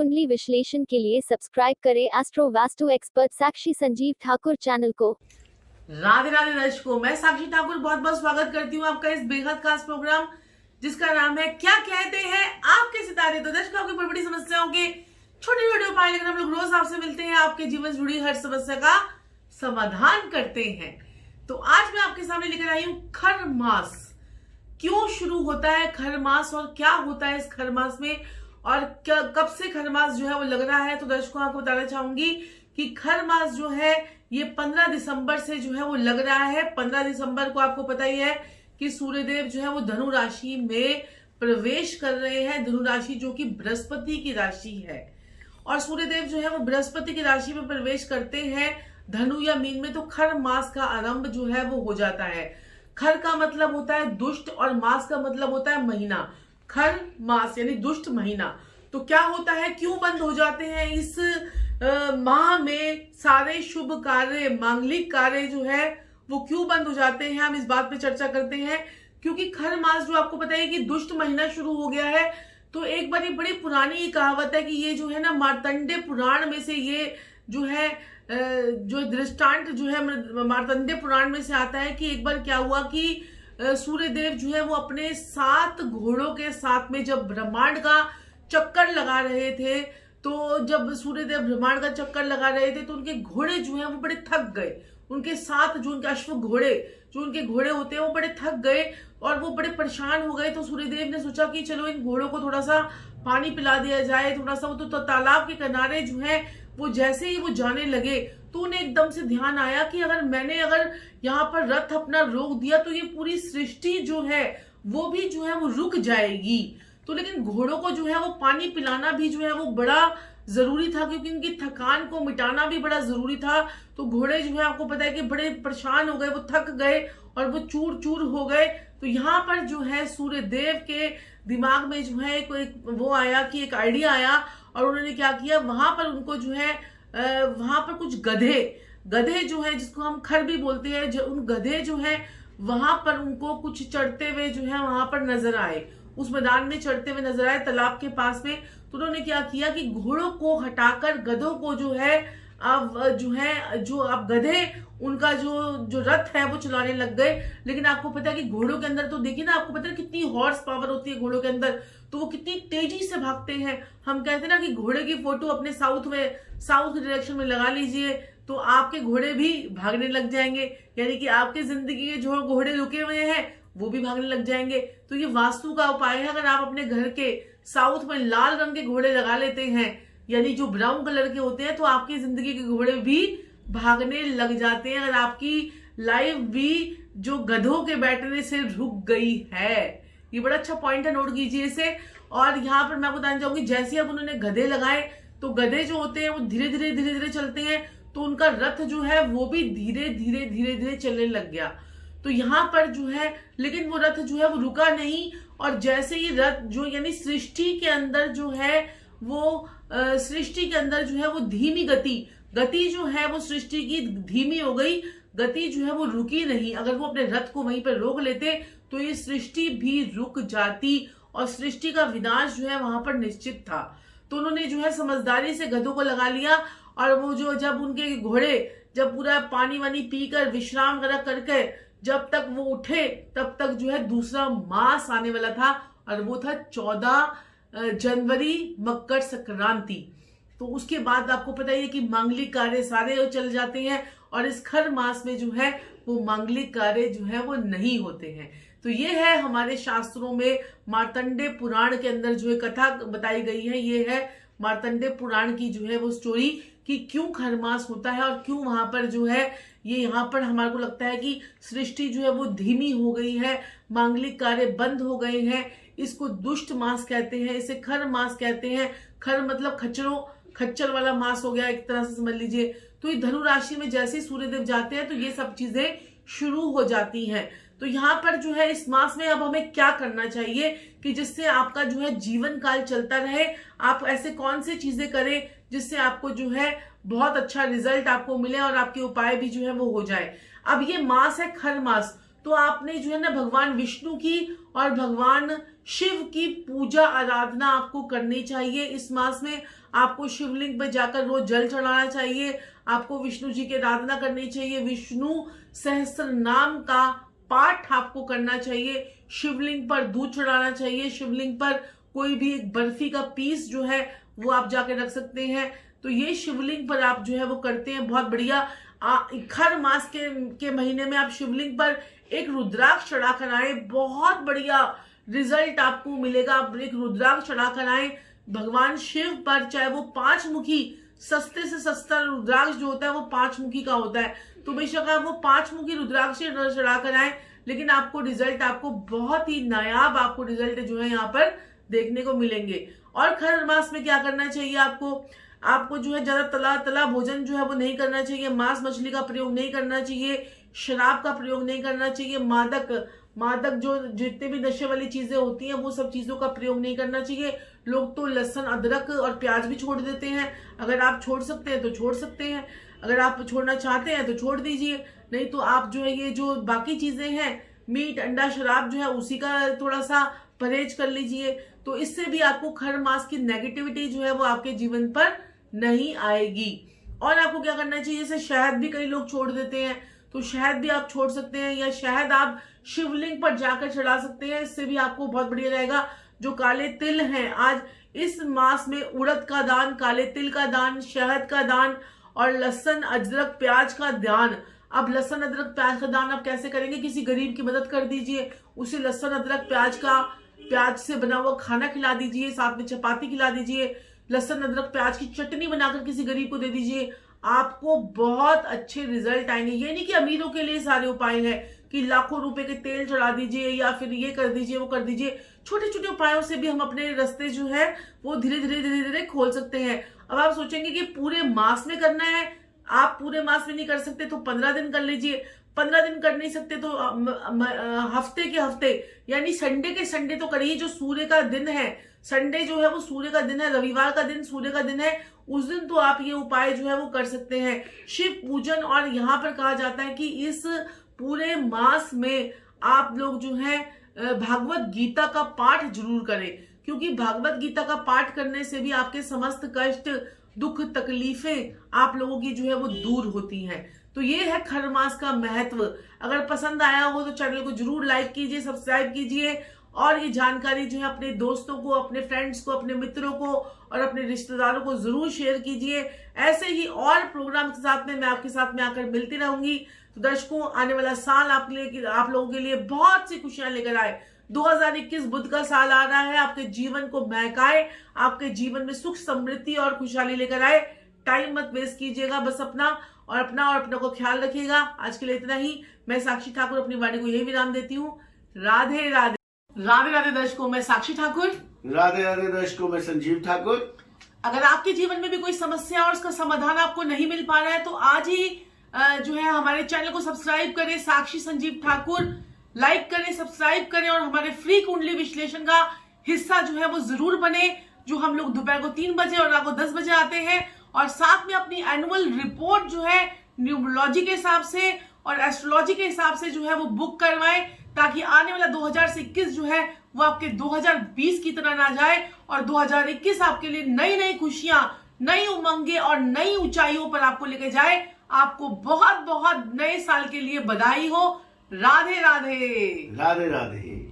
कुंडली विश्लेषण के लिए सब्सक्राइब करें एस्ट्रो वास्तु एक्सपर्ट साक्षी संजीव ठाकुर चैनल को। राधे राधे दर्शकों, मैं साक्षी ठाकुर बहुत बहुत स्वागत करती हूँ आपका इस बेहद खास प्रोग्राम जिसका नाम है क्या कहते हैं आपके सितारे। तो दर्शकों, आपकी बड़ी बड़ी समस्याओं के छोटे छोटे उपाय लेकर हम लोग रोज आपसे मिलते हैं, आपके जीवन से जुड़ी हर समस्या का समाधान करते हैं। तो आज मैं आपके सामने लेकर आई हूँ खर मास। क्यों शुरू होता है खर मास और क्या होता है इस खर मास में, और कब से खर मास जो है वो लग रहा है। तो दर्शकों, आपको बताना चाहूंगी कि खर मास जो है ये 15 दिसंबर से जो है वो लग रहा है। 15 दिसंबर को आपको पता ही है कि सूर्यदेव जो है वो धनु राशि में प्रवेश कर रहे हैं। धनु राशि जो कि बृहस्पति की राशि है, और सूर्यदेव जो है वो बृहस्पति की राशि में प्रवेश करते हैं धनु या मीन में, तो खर मास का आरंभ जो है वो हो जाता है। खर का मतलब होता है दुष्ट और मास का मतलब होता है महीना। खर मास यानी दुष्ट महीना। तो क्या होता है, क्यों बंद हो जाते हैं इस माह में सारे शुभ कार्य, मांगलिक कार्य जो है वो क्यों बंद हो जाते हैं, हम इस बात पे चर्चा करते हैं। क्योंकि खर मास जो आपको पता है कि दुष्ट महीना शुरू हो गया है। तो एक बड़ी पुरानी कहावत है कि ये जो है ना मार्तंडे पुराण में से ये जो है जो दृष्टांत जो है मार्तंडे पुराण में से आता है कि एक बार क्या हुआ कि सूर्यदेव जो है वो अपने 7 घोड़ों के साथ में जब ब्रह्मांड का चक्कर लगा रहे थे, तो जब सूर्यदेव ब्रह्मांड का चक्कर लगा रहे थे तो उनके घोड़े जो है वो बड़े थक गए। उनके साथ जो उनके अश्व घोड़े जो उनके घोड़े होते हैं वो बड़े थक गए और वो बड़े परेशान हो गए। तो सूर्यदेव ने सोचा कि चलो इन घोड़ों को थोड़ा सा पानी पिला दिया जाए, थोड़ा सा। वो तो तालाब के किनारे जो है वो जैसे ही वो जाने लगे तो उन्हें एकदम से ध्यान आया कि अगर यहाँ पर रथ अपना रोक दिया तो ये पूरी सृष्टि जो है वो भी जो है वो रुक जाएगी। तो लेकिन घोड़ों को जो है वो पानी पिलाना भी जो है वो बड़ा जरूरी था, क्योंकि इनकी थकान को मिटाना भी बड़ा जरूरी था। तो घोड़े जो है आपको पता है कि बड़े परेशान हो गए, वो थक गए और वो चूर चूर हो गए। तो यहाँ पर जो है सूर्यदेव के दिमाग में जो है कोई वो आया कि एक आइडिया आया, और उन्होंने क्या किया, वहां पर उनको जो है वहां पर कुछ गधे जो है जिसको हम खर भी बोलते हैं, जो उन गधे जो है वहां पर उनको कुछ चढ़ते हुए जो है वहां पर नजर आए, उस मैदान में चढ़ते हुए नजर आए तालाब के पास में। तो उन्होंने क्या किया कि घोड़ों को हटाकर गधों को जो है अब गधे उनका जो रथ है वो चलाने लग गए। लेकिन आपको पता है कि घोड़ों के अंदर तो देखिए ना, आपको पता है कितनी हॉर्स पावर होती है घोड़ों के अंदर, तो वो कितनी तेजी से भागते हैं। हम कहते हैं ना कि घोड़े की फोटो अपने साउथ के डायरेक्शन में लगा लीजिए तो आपके घोड़े भी भागने लग जाएंगे, यानी कि आपके जिंदगी के जो घोड़े रुके हुए हैं वो भी भागने लग जाएंगे। तो ये वास्तु का उपाय है। अगर आप अपने घर के साउथ में लाल रंग के घोड़े लगा लेते हैं, यानी जो ब्राउन कलर के होते हैं, तो आपकी जिंदगी के घोड़े भी भागने लग जाते हैं। अगर आपकी लाइफ भी जो गधों के बैठने से रुक गई है, ये बड़ा अच्छा पॉइंट है, नोट कीजिए इसे। और यहाँ पर मैं बताना चाहूंगी, जैसे अब उन्होंने गधे लगाए तो गधे जो होते हैं वो धीरे धीरे चलते हैं, तो उनका रथ जो है वो भी धीरे धीरे चलने लग गया। तो यहाँ पर जो है लेकिन वो रथ जो है वो रुका नहीं, और जैसे ही रथ जो यानी सृष्टि के अंदर जो है वो सृष्टि के अंदर जो है वो धीमी गति जो है वो सृष्टि की धीमी हो गई, गति जो है वो रुकी नहीं। अगर वो अपने रथ को वहीं पर रोक लेते तो ये सृष्टि भी रुक जाती और सृष्टि का विनाश जो है वहां पर निश्चित था। तो उन्होंने जो है समझदारी से गधों को लगा लिया, और वो जो जब उनके घोड़े जब पूरा पानी वानी पीकर विश्राम करके जब तक वो उठे तब तक जो है दूसरा मास आने वाला था, और वो था 14 जनवरी, मकर संक्रांति। तो उसके बाद आपको पता ही है कि मांगलिक कार्य सारे चल जाते हैं, और इस खर मास में जो है वो मांगलिक कार्य जो है वो नहीं होते हैं। तो ये है हमारे शास्त्रों में मार्तंडे पुराण के अंदर जो है कथा बताई गई है। ये है मार्तंडे पुराण की जो है वो स्टोरी कि क्यों खर मास होता है और क्यों वहां पर जो है ये यहाँ पर हमारे को लगता है कि सृष्टि जो है वो धीमी हो गई है, मांगलिक कार्य बंद हो गए हैं। इसको दुष्ट मास कहते हैं, इसे खर मास कहते हैं। खर मतलब खच्चर वाला मास हो गया, एक तरह से समझ लीजिए। तो ये धनु राशि में जैसे ही सूर्यदेव जाते हैं तो ये सब चीजें शुरू हो जाती हैं। तो यहाँ पर जो है इस मास में अब हमें क्या करना चाहिए कि जिससे आपका जो है जीवन काल चलता रहे। आप ऐसे कौन सी चीजें करें जिससे आपको जो है बहुत अच्छा रिजल्ट आपको मिले और आपके उपाय भी जो है वो हो जाए। अब ये मास है खर मास, तो आपने जो है ना भगवान विष्णु की और भगवान शिव की पूजा आराधना आपको करनी चाहिए। इस मास में आपको शिवलिंग पे जाकर रोज जल चढ़ाना चाहिए, आपको विष्णु जी की आराधना करनी चाहिए, विष्णु सहस्त्र नाम का पाठ आपको करना चाहिए, शिवलिंग पर दूध चढ़ाना चाहिए, शिवलिंग पर कोई भी एक बर्फी का पीस जो है वो आप जाके रख सकते हैं। तो ये शिवलिंग पर आप जो है वो करते हैं, बहुत बढ़िया। खर मास के महीने में आप शिवलिंग पर एक रुद्राक्ष चढ़ा कर आए, बहुत बढ़िया रिजल्ट आपको मिलेगा। आप एक रुद्राक्ष चढ़ा कर आए भगवान शिव पर, चाहे वो 5 मुखी, सस्ते से सस्ता रुद्राक्ष जो होता है वो 5 मुखी का होता है, तो बेशक आप वो 5 मुखी रुद्राक्ष चढ़ा कर आए, लेकिन आपको रिजल्ट आपको बहुत ही नायाब आपको रिजल्ट जो है यहाँ पर देखने को मिलेंगे। और खर मास में क्या करना चाहिए आपको जो है ज्यादा तला भोजन जो है वो नहीं करना चाहिए, मांस मछली का प्रयोग नहीं करना चाहिए, शराब का प्रयोग नहीं करना चाहिए, मादक जो जितने भी नशे वाली चीजें होती हैं वो सब चीजों का प्रयोग नहीं करना चाहिए। लोग तो लहसुन अदरक और प्याज भी छोड़ देते हैं, अगर आप छोड़ सकते हैं तो छोड़ सकते हैं, अगर आप छोड़ना चाहते हैं तो छोड़ दीजिए, नहीं तो आप जो है ये जो बाकी चीजें हैं मीट अंडा शराब जो है उसी का थोड़ा सा परहेज कर लीजिए। तो इससे भी आपको खर मास की नेगेटिविटी जो है वो आपके जीवन पर नहीं आएगी। और आपको क्या करना चाहिए, जैसे शहद भी कई लोग छोड़ देते हैं, तो शहद भी आप छोड़ सकते हैं, या शहद आप शिवलिंग पर जाकर चढ़ा सकते हैं, इससे भी आपको बहुत बढ़िया रहेगा। जो काले तिल हैं, आज इस मास में उड़द का दान, काले तिल का दान, शहद का दान और लहसुन अदरक प्याज का दान। अब लहसुन अदरक प्याज का दान आप कैसे करेंगे, किसी गरीब की मदद कर दीजिए, उसे लहसुन अदरक प्याज से बना हुआ खाना खिला दीजिए, साथ में चपाती खिला दीजिए, लहसुन अदरक प्याज की चटनी बनाकर किसी गरीब को दे दीजिए, आपको बहुत अच्छे रिजल्ट आएंगे। ये नहीं कि अमीरों के लिए सारे उपाय हैं कि लाखों रुपए के तेल चढ़ा दीजिए या फिर ये कर दीजिए वो कर दीजिए, छोटे छोटे उपायों से भी हम अपने रास्ते जो है वो धीरे धीरे खोल सकते हैं। अब आप सोचेंगे कि पूरे मास में करना है, आप पूरे मास में नहीं कर सकते तो 15 दिन कर लीजिए, 15 दिन कर नहीं सकते तो हफ्ते के हफ्ते यानी संडे के संडे तो करिए, जो सूर्य का दिन है, संडे जो है वो सूर्य का दिन है, रविवार का दिन सूर्य का दिन है, उस दिन तो आप ये उपाय जो है वो कर सकते हैं। शिव पूजन, और यहाँ पर कहा जाता है कि इस पूरे मास में आप लोग जो है भागवत गीता का पाठ जरूर करें, क्योंकि भागवत गीता का पाठ करने से भी आपके समस्त कष्ट दुख तकलीफें आप लोगों की जो है वो दूर होती हैं। तो ये है खर मास का महत्व। अगर पसंद आया हो तो चैनल को जरूर लाइक कीजिए, सब्सक्राइब कीजिए, और ये जानकारी जो है अपने दोस्तों को, अपने फ्रेंड्स को, अपने मित्रों को और अपने रिश्तेदारों को जरूर शेयर कीजिए। ऐसे ही और प्रोग्राम के साथ में मैं आपके साथ में आकर मिलती रहूंगी। तो दर्शकों, आने वाला साल आप लोगों के लिए बहुत सी खुशियां लेकर आए। 2021 बुध का साल आ रहा है, आपके जीवन को महकाए, आपके जीवन में सुख समृद्धि और खुशहाली लेकर आए। टाइम मत वेस्ट कीजिएगा, बस अपना को ख्याल रखिएगा। आज के लिए इतना ही। मैं साक्षी ठाकुर अपनी वाणी को यही विराम देती हूँ। राधे राधे। राधे राधे दर्शकों, मैं साक्षी ठाकुर। राधे राधे दर्शकों, मैं संजीव ठाकुर। अगर आपके जीवन में भी कोई समस्या और उसका समाधान आपको नहीं मिल पा रहा है तो आज ही जो है हमारे चैनल को सब्सक्राइब करें, साक्षी संजीव ठाकुर, लाइक करें, सब्सक्राइब करें और हमारे फ्री कुंडली विश्लेषण का हिस्सा जो है वो जरूर बने, जो हम लोग दोपहर को 3 बजे और रात को 10 बजे आते हैं। और साथ में अपनी एनुअल रिपोर्ट जो है न्यूमरोलॉजी के हिसाब से और एस्ट्रोलॉजी के हिसाब से जो है वो बुक करवाएं, ताकि आने वाला 2021 जो है वो आपके 2020 की तरह ना जाए और 2021 आपके लिए नई नई खुशियां, नई उमंगे और नई ऊंचाइयों पर आपको लेके जाए। आपको बहुत बहुत नए साल के लिए बधाई हो। राधे राधे। राधे राधे।